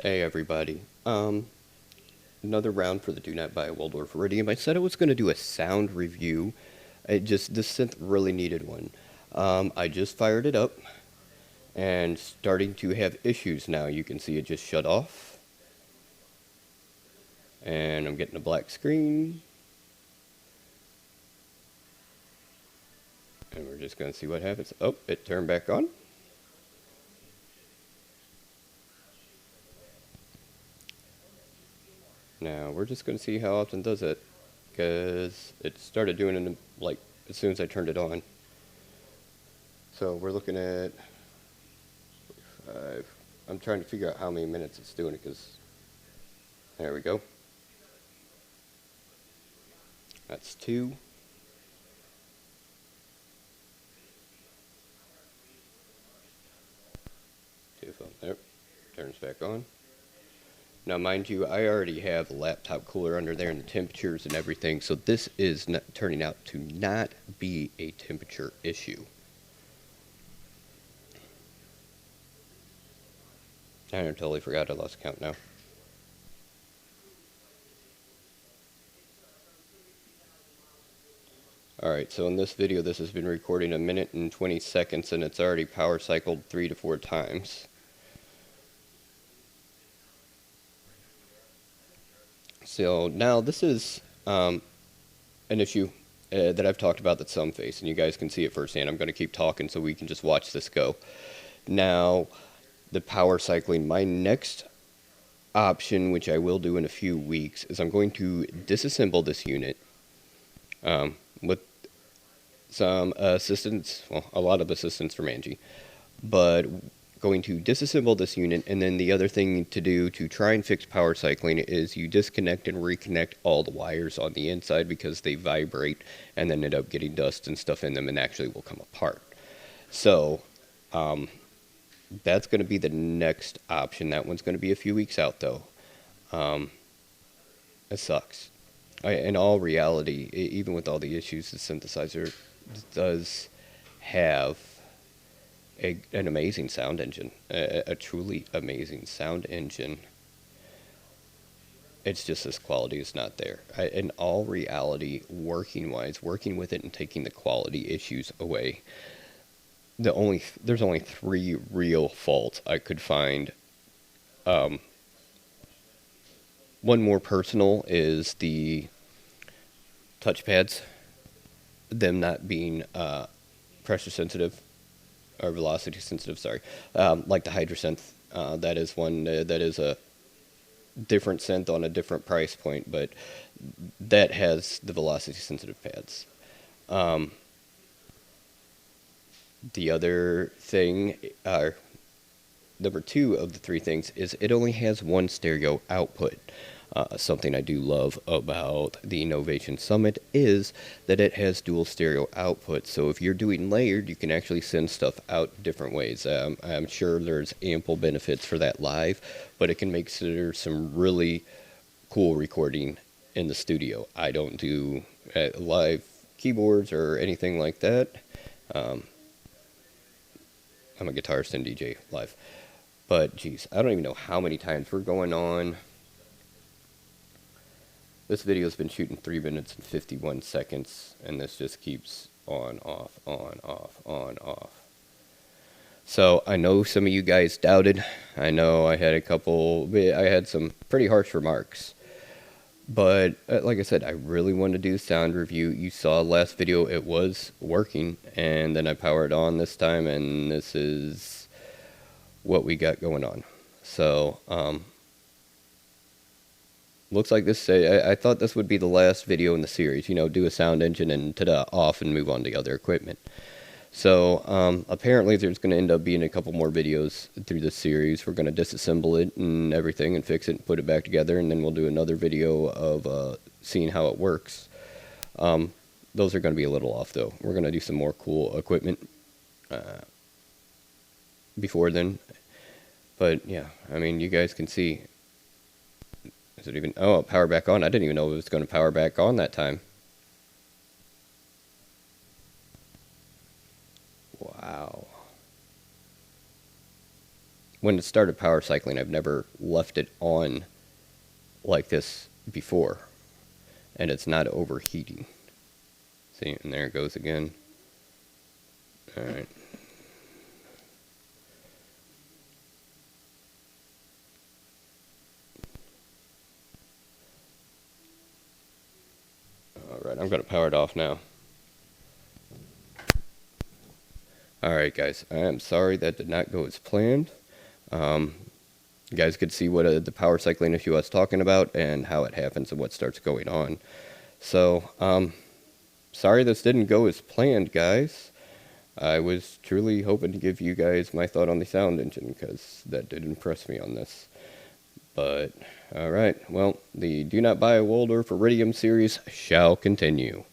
Hey everybody. Another round for the Do Not Buy Waldorf Iridium. I said I was going to do a sound review. This synth really needed one. I just fired it up and starting to have issues now. You can see it just shut off. And I'm getting a black screen. And we're just going to see what happens. Oh, it turned back on. Now we're just going to see how often does it, because it started doing it like as soon as I turned it on. So we're looking at 5. I'm trying to figure out how many minutes it's doing it, because there we go. That's 2. There, turns back on. Now, mind you, I already have the laptop cooler under there and the temperatures and everything, so this is not turning out to not be a temperature issue. I totally forgot I lost count now. Alright, so in this video, this has been recording 1 minute and 20 seconds, and it's already power cycled 3 to 4 times. So now this is an issue that I've talked about that some face, and you guys can see it firsthand. I'm going to keep talking so we can just watch this go. Now, the power cycling, my next option, which I will do in a few weeks, is I'm going to disassemble this unit with some assistance, well, a lot of assistance from Angie, but going to disassemble this unit. And then the other thing to do to try and fix power cycling is you disconnect and reconnect all the wires on the inside, because they vibrate and then end up getting dust and stuff in them and actually will come apart. So that's going to be the next option. That one's going to be a few weeks out though. It sucks. In all reality, even with all the issues, the synthesizer does have an amazing sound engine, a truly amazing sound engine. It's just this quality is not there. In all reality, working with it and taking the quality issues away, there's only 3 real faults I could find. One more personal is the touchpads, them not being pressure sensitive. Or velocity sensitive, sorry. Like the Hydrosynth, that is one that is a different synth on a different price point, but that has the velocity sensitive pads. The other thing, number 2 of the 3 things, is it only has 1 stereo output. Something I do love about the Innovation Summit is that it has dual stereo output. So if you're doing layered, you can actually send stuff out different ways. I'm sure there's ample benefits for that live, but it can make some really cool recording in the studio. I don't do live keyboards or anything like that. I'm a guitarist and DJ live. But geez, I don't even know how many times we're going on. This video's been shooting 3 minutes and 51 seconds, and this just keeps on, off, on, off, on, off. So I know some of you guys doubted. I know I had some pretty harsh remarks. But like I said, I really wanted to do a sound review. You saw last video, it was working, and then I powered on this time, and this is what we got going on. So, looks like this, I thought this would be the last video in the series, do a sound engine and ta-da, off and move on to other equipment. So, apparently there's going to end up being a couple more videos through this series. We're going to disassemble it and everything and fix it and put it back together, and then we'll do another video of seeing how it works. Those are going to be a little off though. We're going to do some more cool equipment before then. But yeah, I mean, you guys can see. Is it even... Oh, power back on. I didn't even know it was going to power back on that time. Wow. when it started power cycling, I've never left it on like this before, and it's not overheating. See, and there it goes again. All right. All right, I'm going to power it off now. All right, guys, I am sorry that did not go as planned. You guys could see what the power cycling issue I was talking about and how it happens and what starts going on. So, sorry this didn't go as planned, guys. I was truly hoping to give you guys my thought on the sound engine, because that did impress me on this. But, alright, well, the Do Not Buy a Waldorf Iridium series shall continue.